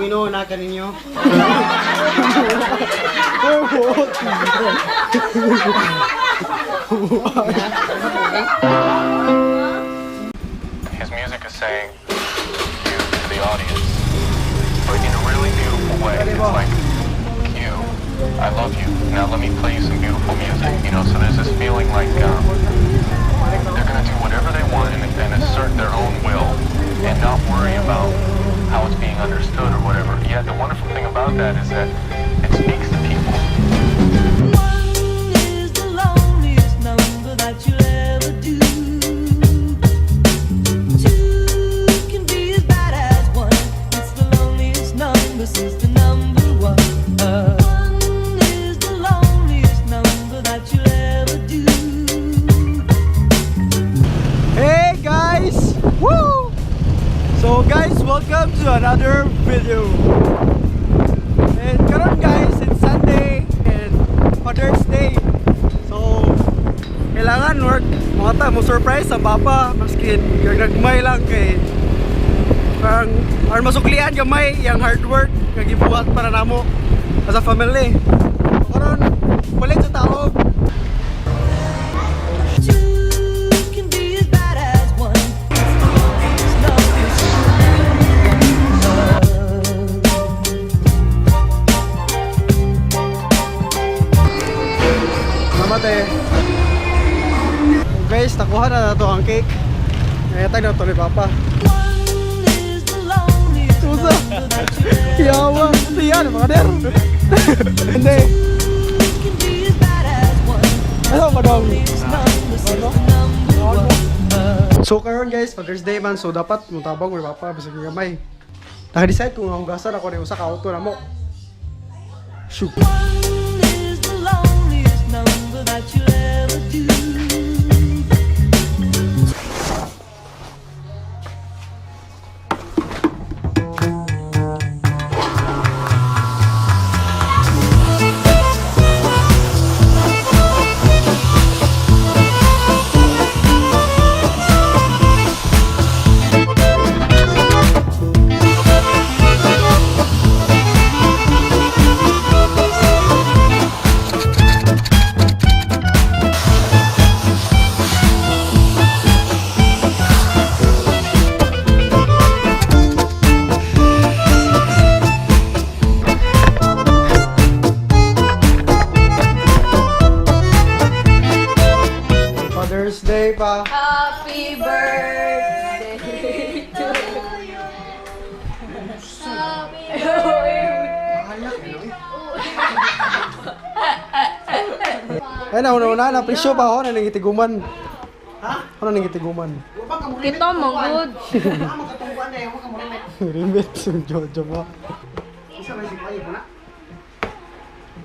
domino na kaninyo. His music is saying you to the audience, but in a really beautiful way. It's like, you, I love you. Now let me play you some beautiful music. You know, so there's this feeling like they're gonna do whatever they want and assert their own will, and not worry about how it's being understood or whatever. Yet the wonderful thing about that is that it speaks to people. Hey guys! Woo! So guys, welcome to another video. And karon guys, it's Sunday and Father's Day. So kailangan work mga ta mo surprise sa papa maskin yung nagmay lang kay parang masuklian gamay yung hard work nga gibuhat para namo as a family. Karon balik sa tao. Guys, nakuha na to ang cake. Ngayatag na to ni Papa. Susa! Yawa! Siyan, mga der! Hindi! Ano ba daw? So karon guys, Father's Day man. So dapat mutabang ni Papa bisag gamay. Naka-decide kung hugasan ako ni usa ka auto na mo. Shoot! Father's Day pa. Happy birthday to you. Happy Ay na, una-una na presyo pa ako na nangitiguman. Ha? Ano nangitiguman? Ito mo good. Rimbit, Jojo mo.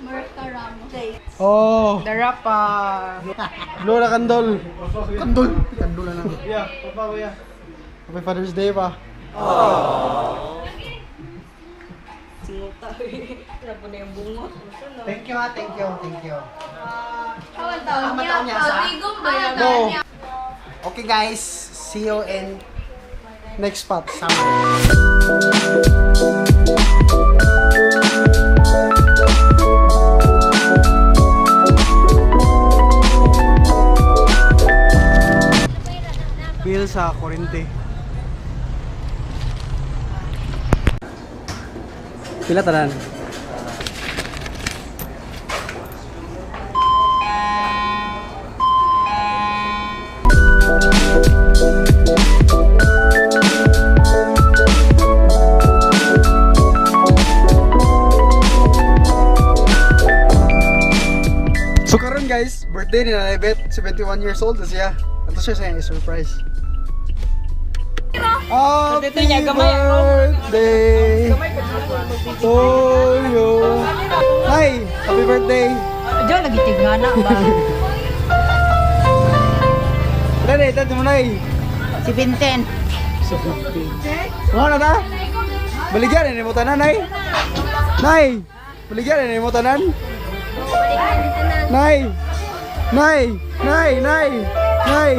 Marta Ramos. Oh, Darapa. blow na kandol. Kandol. Kandol na lang. Yeah, papa kuya. Happy Father's Day pa. Thank you ha, thank you, thank you. Kawan taon niya. Patigong ba yan? No. Okay guys, see you in next spot. Summer. Bill sa kurente. Pila tanan? So karon guys, birthday ni Nanay Beth, 71 years old na siya. Ito siya sa surprise. Happy birthday to you. Hi, happy birthday. Diyan nagitigana ba? Dali, dali mo na eh. Si Binten. Ano na ta? Baligyan ni mo tanan ay. Nay, baligyan ni mo tanan. Nay. Nay, nay, nay. Nay.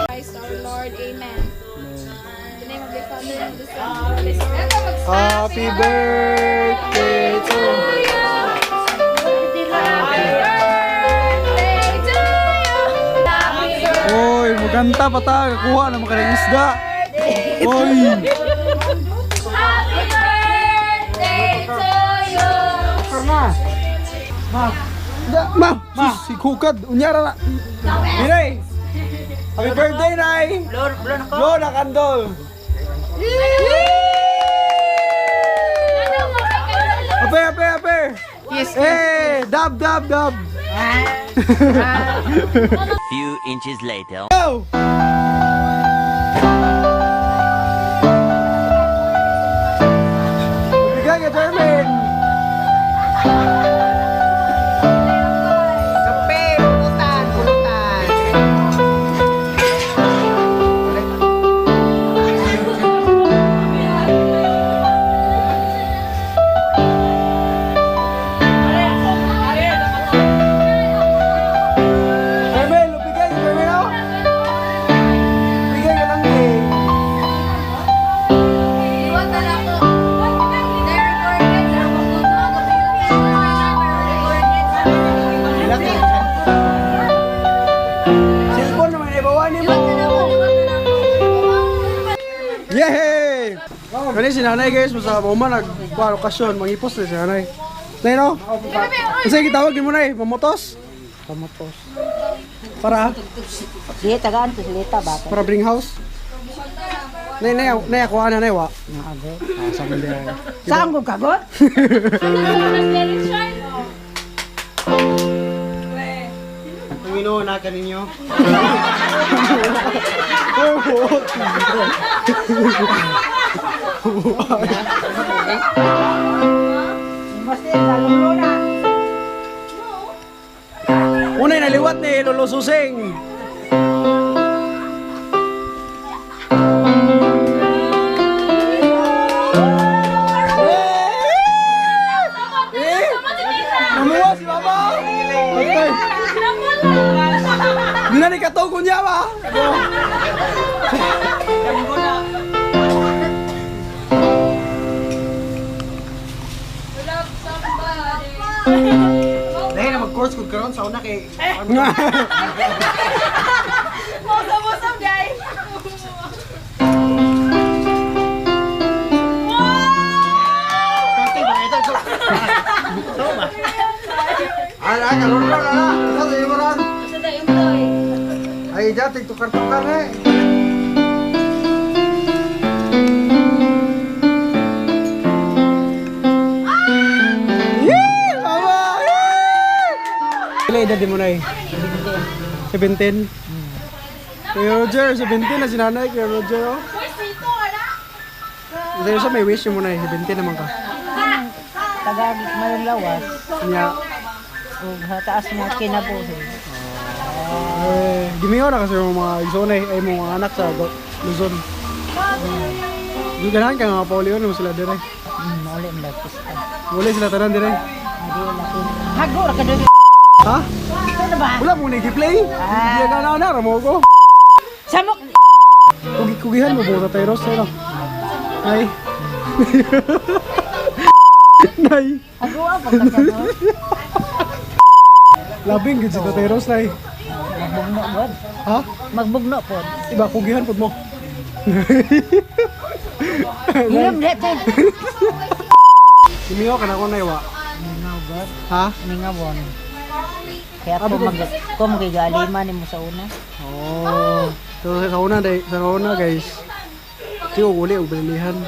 Christ our Lord, amen. In the name of the Father, Happy birthday to Oy, maganta pa ta, kuha na makalang isda. Oy. Ma, si Kukad, unyara na. Binay. Happy birthday, Nay. Blow na kandol. Ape. Yes. Eh, dab. Few inches later. Go. Bigay ka, Jermaine. Kape, pulutan. Jermaine, bigay ka, Jermaine, oh. Bigay ka lang, eh. Cellphone naman, ibawanin mo. Yay! Kani si nanay guys, sa mama nag-okasyon, mangipos na si nanay. Nay no? Kasi gitawag mo nay, mamotos? Pamotos. Para? Sige, tagaan to silita ba? Para bring house? Nay, ako ana nay wa. Sabi niya. Saan ko kagot? Tumino na kaninyo. Basta lalong na. Unay naliwat ni Lolo Susing. Namuha si Mama. Okay. Di na ni katugo niya ba? Dahil na mag-course ko karon sa una kay Musam guys. Kati ba ito ito. So ba? Ala karon na ala. Sa iyo ron. Ay jati tukar-tukar eh. Ilan edad mo na eh? 17? Kuya Roger, 17 na si nanay, Kuya Roger oh. Kasi sa may wish mo na eh, 17 naman ka. Tagaan may lawas. Niya, O taas mo kinabuhi. gimiyo na kasi yung mga isonay, ay mga anak sa Luzon. Hindi ganahan ka nga Pauli yun, sila dire. Mali mo lagkis ka. Wala sila tanan dire. Hindi laki. Hago ra ka doon. Ha? Ano ba? Wala mo nag-play? Hindi ka na, ramo ko. Samok. Kugihan mo po sa Tyros, ano? Nay. Nay. Hago apa ka doon? Labing gid si Tateros, Nay. Magbugno pod. Ha? Magbugno pod. Iba, kugihan po mo. Hiram dete. Simiyo ka na ko, Nay, wa? Ningawon. Ha? Ningawon. Kaya ko magigaliman mo sa una. Oh. So sa una guys. Di ko uli og bililihan.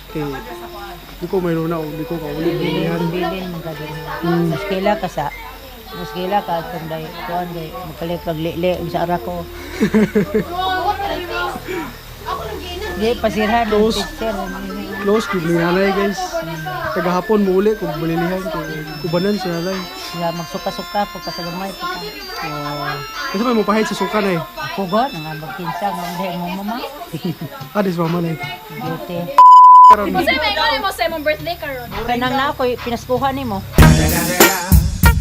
Okay. Di ko mayroon na og di ko kauli bililihan. Bilin man ka din. Maskila ka kung day kuan day magpalit paglili sa ara ko. Di pasirhan ng picture. Close gid ni nanay guys. Kagahapon mo uli kog bililihan ko. Kubanan si nanay. Nga magsuka-suka po kasi gamay po. Kasi may mupahid sa suka na eh. Ako ba nga magkinsang magday mo mama. Adis mama na eh. Beauty. Karon Kasi may ikaw mo sa imong birthday karon. Kanang na ako pinaskuhan nimo.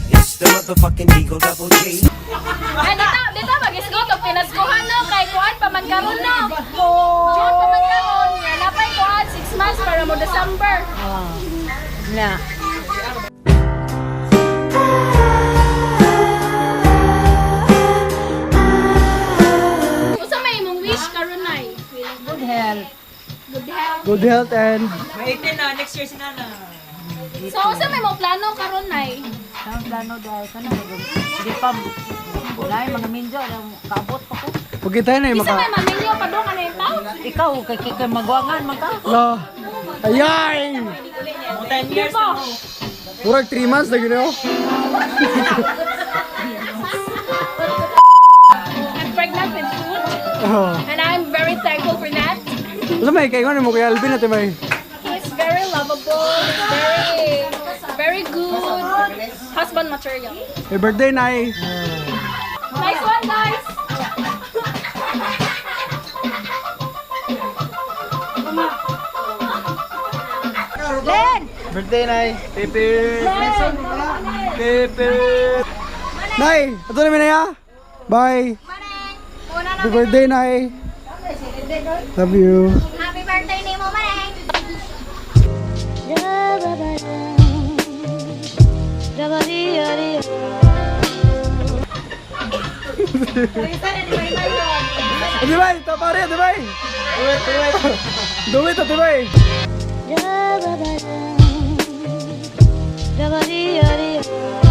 It's the motherfucking Eagle Double G. Ay, dito mag-isgo to pinaskuhan no kay kuan pa man karon no. June pa man karon. Yan napay kuan 6 months para mo December. Oh. Na. Usa may imong wish karon nay. Good health. Good health. Good health and So usa may imong plano karon nay. Ang plano dahil kana di pa wala mga minjo kaabot pa ko. pag kita na Isa maka... may maminyo pa do kanay tao. Ikaw kay magwangan man ka. La. Ayay! Di ba? Murag 3 months na gano'n. I'm pregnant with food Oh. and I'm very thankful for that. Ano may kay mo kay Alvin natin may. He's very lovable, very good husband material. Happy birthday Nay. Nice one, guys. Len! Birthday Nay. Pepe. Pepe. Nay, ato na minaya. Bye. Happy birthday Nay. Love you. Happy birthday ni mo, Maneng. Adi bay, tapare, adi bay. Duwit, adi bay. Da ba dee,